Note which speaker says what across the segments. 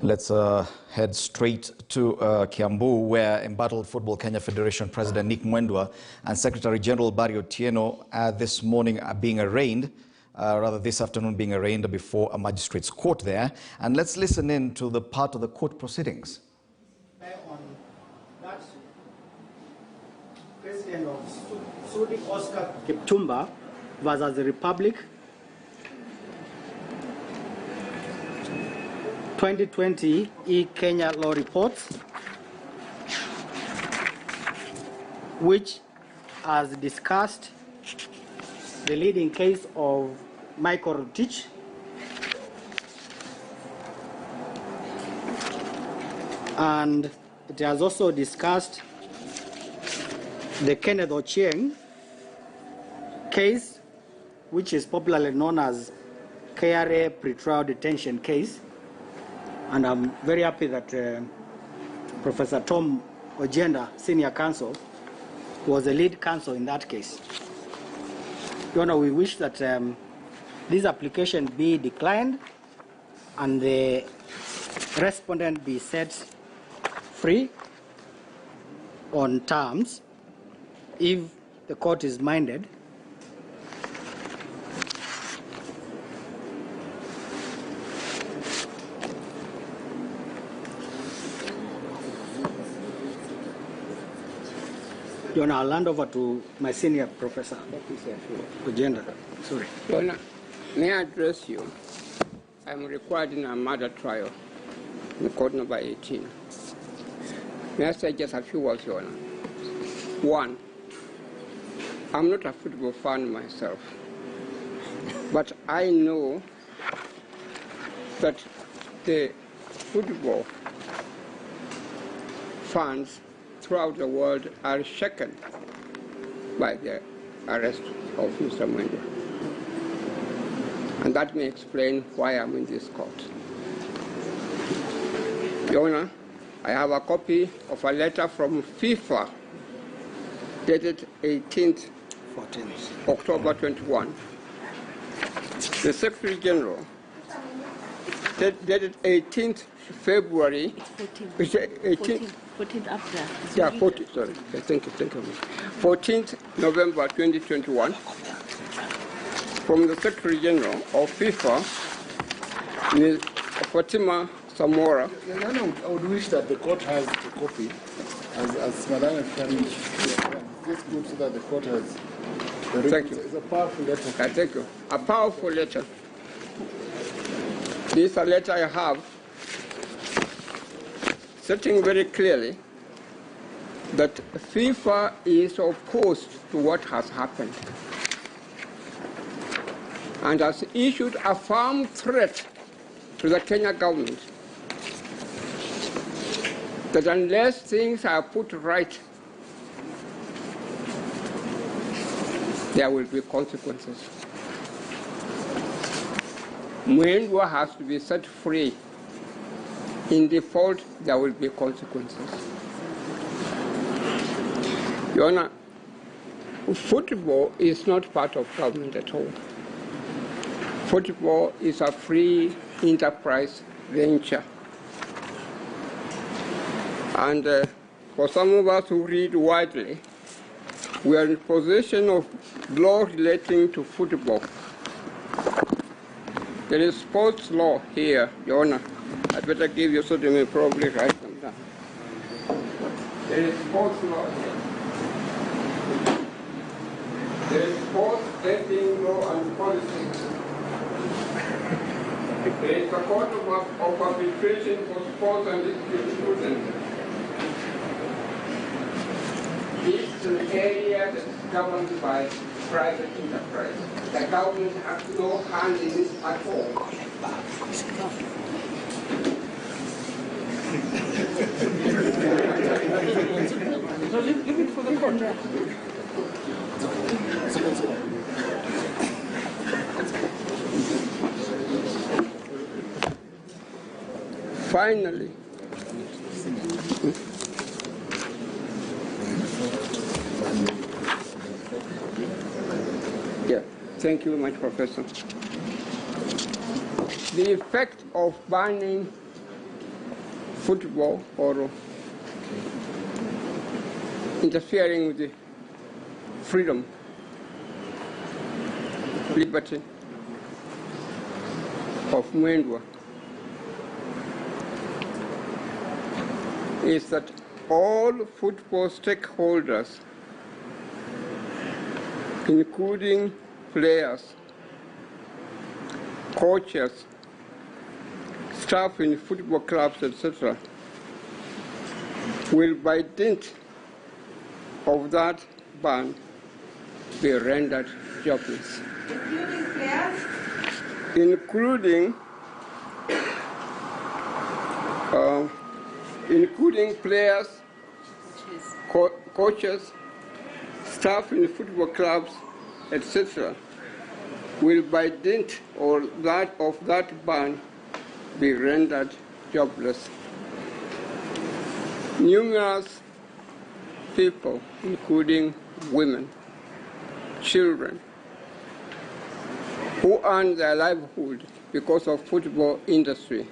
Speaker 1: Let's head straight to Kiambu, where embattled Football Kenya Federation President Nick Mwendwa and Secretary General Barry Otieno this morning are being arraigned, rather this afternoon being arraigned before a magistrate's court there. And let's listen in to the part of the court proceedings.
Speaker 2: On that, President of Sudi Oscar Kipchumba versus the Republic, 2020 E-Kenya Law Reports, which has discussed the leading case of Michael Rotich, and it has also discussed the Kenneth Ochieng case, which is popularly known as KRA pretrial detention case. And I'm very happy that Professor Tom Ojenda, Senior Counsel, was the lead counsel in that case. Your Honor, we wish that this application be declined and the respondent be set free on terms if the court is minded. Your Honor, I'll hand over to my senior professor, Ojenda. Sorry.
Speaker 3: Your Honor, may I address you? I'm required in a murder trial in court number 18. May I say just a few words, Your Honor? One, I'm not a football fan myself, but I know that the football fans throughout the world are shaken by the arrest of Mr. Mwendwa. And that may explain why I'm in this court. Your Honor, I have a copy of a letter from FIFA dated 14th October 21. The Secretary General dated 18th February. It's 14th.
Speaker 4: 14th up there.
Speaker 3: Yeah, 14th, sorry. Okay, thank you. 14th November 2021, from the Secretary General of FIFA, Ms. Fatima Samora.
Speaker 5: I would wish that the court has the copy, as Madam finished. It's good so that the court has the
Speaker 3: Thank you.
Speaker 5: It's a powerful letter.
Speaker 3: Thank you. A powerful letter. This is a letter I have stating very clearly that FIFA is opposed to what has happened and has issued a firm threat to the Kenya government that unless things are put right, there will be consequences. Mwendwa has to be set free. In default, there will be consequences. Your Honor, football is not part of government at all. Football is a free enterprise venture. And for some of us who read widely, we are in possession of law relating to football. There is sports law here, Your Honor. I'd better give you so they may probably write them down. There is sports law here. There is sports betting law and politics. There is a court of arbitration for sports and dispute. This is an area that is governed by private enterprise. The government has no hand in it at all.
Speaker 4: So leave it for the court.
Speaker 3: Finally, thank you very much, Professor. The effect of banning football or interfering with the freedom, liberty of Mwendwa is that all football stakeholders, including players, coaches, staff in football clubs, etc., will by dint of that ban be rendered jobless. Including players, coaches, staff in football clubs, etc., will by dint of that ban be rendered jobless. Numerous people, including women, children, who earn their livelihood because of football industry,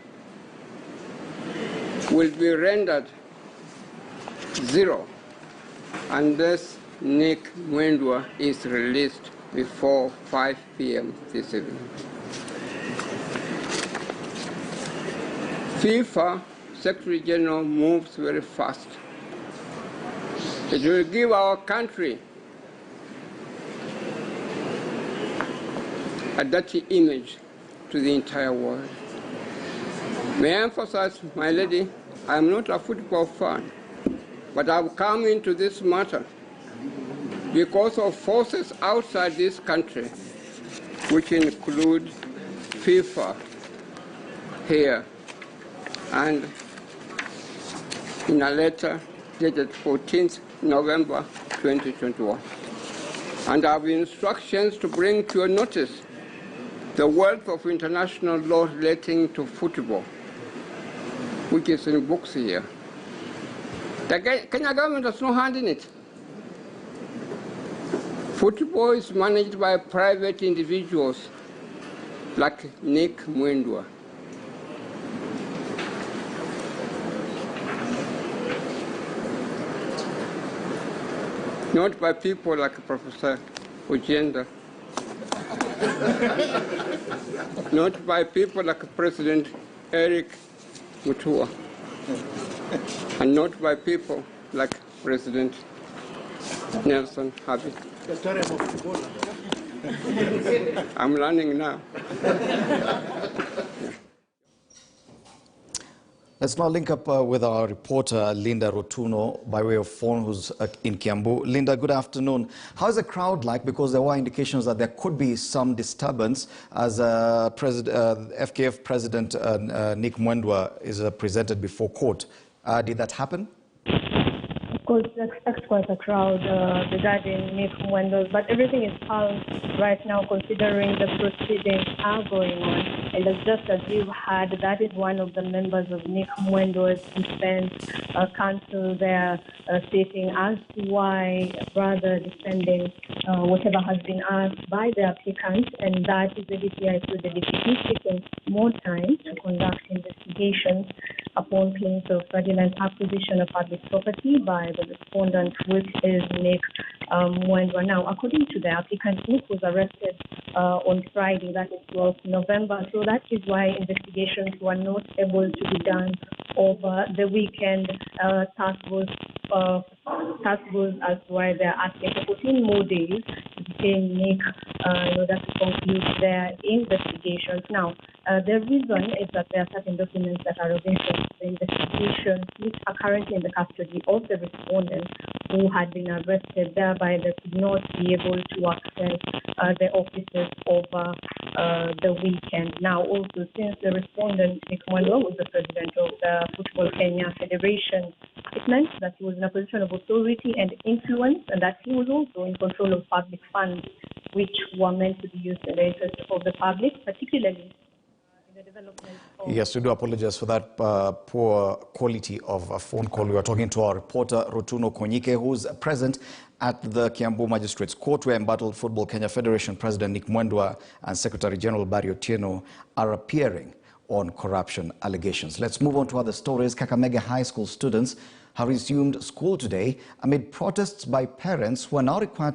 Speaker 3: will be rendered zero unless Nick Mwendwa is released before 5 p.m. this evening. FIFA Secretary General moves very fast. It will give our country a dirty image to the entire world. May I emphasize, my lady, I am not a football fan, but I've come into this matter because of forces outside this country, which include FIFA here, and in a letter dated 14th November 2021. And I have instructions to bring to your notice the wealth of international law relating to football, which is in books here. The Kenya government has no hand in it. Football is managed by private individuals like Nick Mwendwa. Not by people like Professor Ojenda. Not by people like President Eric Mutua. And not by people like President Nelson Havi. I'm learning now.
Speaker 1: Let's now link up with our reporter, Linda Rotuno, by way of phone, who's in Kiambu. Linda, good afternoon. How is the crowd like? Because there were indications that there could be some disturbance as FKF President Nick Mwendwa is presented before court. Did that happen?
Speaker 6: Of course, expect quite a crowd regarding Nick Mwendwa, but everything is calm right now considering the proceedings are going on. And just as you've heard, that is one of the members of Nick Mwendwa's defense counsel there stating as to why brother defending whatever has been asked by the applicant, and that is the DPI to the deputy taking more time to conduct investigations upon claims of fraudulent acquisition of public property by the respondent, which is Nick Mwendwa. Now, according to the applicant, Nick was arrested on Friday, that is 12th November, so that is why investigations were not able to be done over the weekend. Task force as to why they're asking for 14 more days to detain Nick in order to conclude their investigations. Now, the reason is that there are certain documents that are of interest to the investigations, which are currently in the custody of the respondent who had been arrested. Thereby, they could not be able to access the offices over the weekend. Now, also, since the respondent, Nick Mwendwa, was the president of the Football Kenya Federation, it meant that he was in a position of authority and influence, and that he was also in control of public funds, which were meant to be used in the interest of the public, particularly in the development of...
Speaker 1: Yes, we do apologize for that poor quality of a phone call. We were talking to our reporter, Rotuno Konyike, who's present at the Kiambu Magistrates Court, where Embattled Football Kenya Federation President Nick Mwendwa and Secretary General Barry Otieno are appearing on corruption allegations. Let's move on to other stories. Kakamega High School students have resumed school today amid protests by parents who are now required to